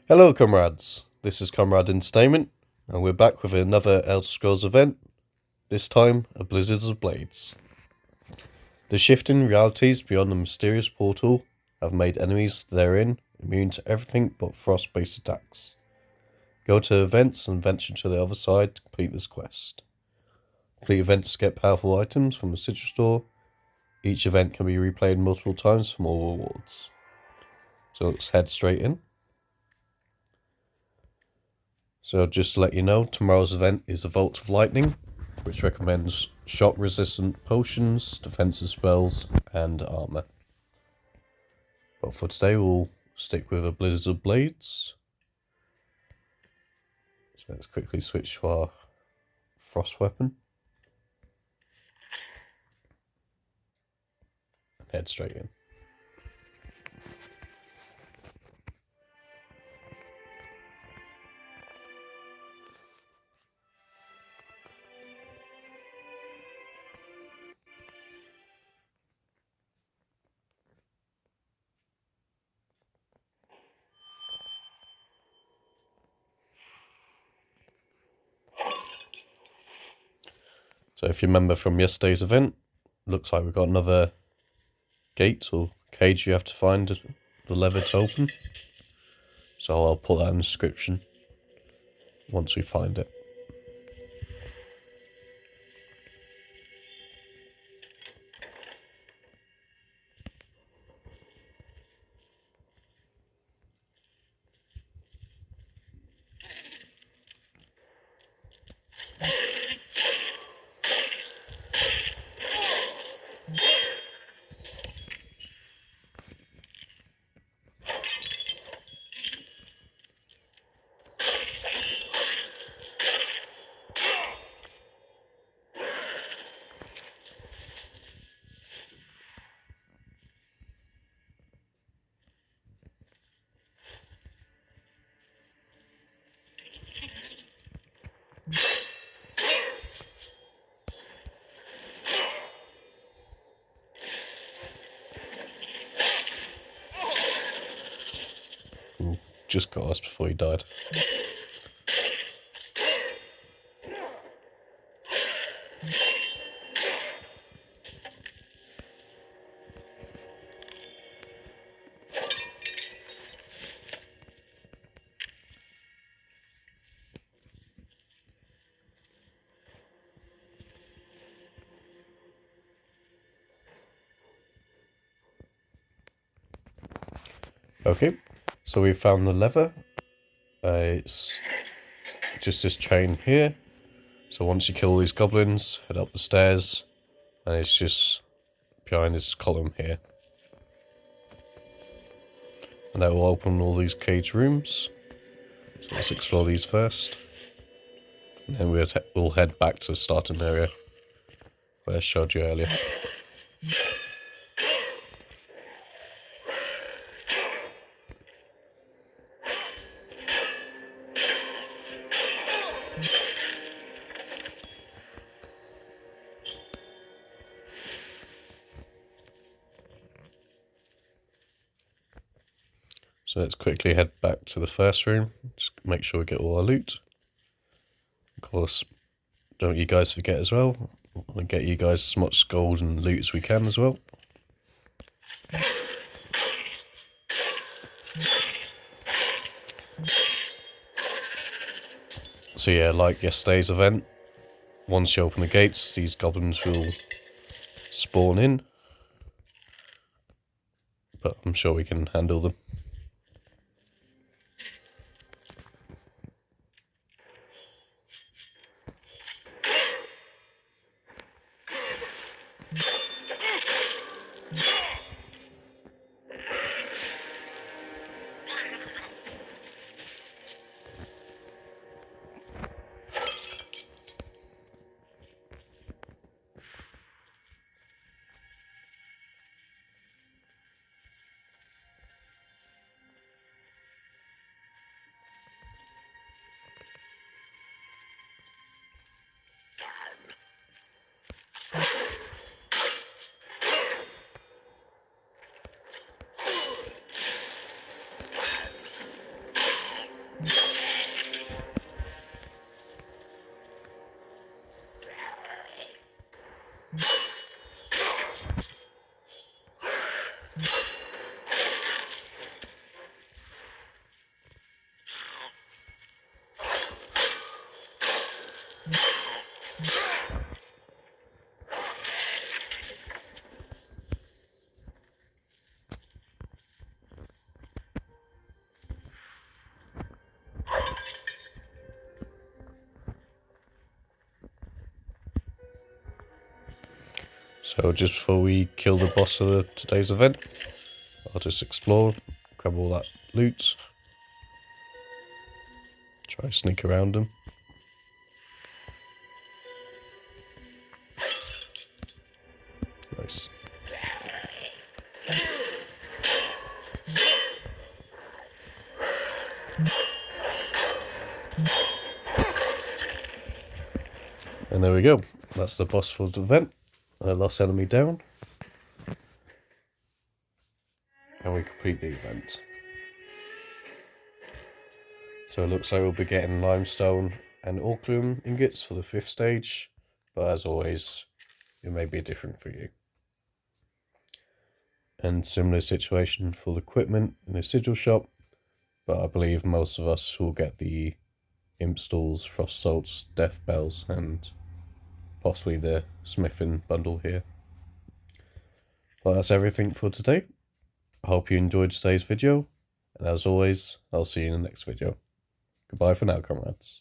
Hello, comrades. This is Comrade Entertainment, and we're back with another Elder Scrolls event. This time, a Blizzard of Blades. The shifting realities beyond the mysterious portal have made enemies therein immune to everything but frost-based attacks. Go to events and venture to the other side to complete this quest. Complete events to get powerful items from the citrus store. Each event can be replayed multiple times for more rewards. So let's head straight in. So just to let you know, tomorrow's event is the Vault of Lightning, which recommends shock-resistant potions, defensive spells, and armor. But for today, we'll stick with a Blizzard of Blades. So let's quickly switch to our frost weapon. And head straight in. So if you remember from yesterday's event, looks like we've got another gate or cage you have to find the lever to open. So I'll put that in the description once we find it. Ooh, just got us before he died. Okay, so we found the lever. It's just this chain here. So once you kill these goblins, head up the stairs, and it's just behind this column here. And that will open all these cage rooms. So let's explore these first. And then we'll head back to the starting area where I showed you earlier. So let's quickly head back to the first room. Just make sure we get all our loot. Of course, don't you guys forget as well. We'll get you guys as much gold and loot as we can as well. So yeah, like yesterday's event, once you open the gates, these goblins will spawn in. But I'm sure we can handle them. So just before we kill the boss of today's event, I'll just explore, grab all that loot, try to sneak around them. Nice. And there we go. That's the boss for the event. Last enemy down. And we complete the event. So it looks like we'll be getting limestone and orclume ingots for the 5th stage. But as always, it may be different for you. And similar situation for the equipment in the sigil shop. But I believe most of us will get the imp stalls, frost salts, death bells, and possibly the smithing bundle here. Well, that's everything for today. I hope you enjoyed today's video, and as always, I'll see you in the next video. Goodbye for now, comrades.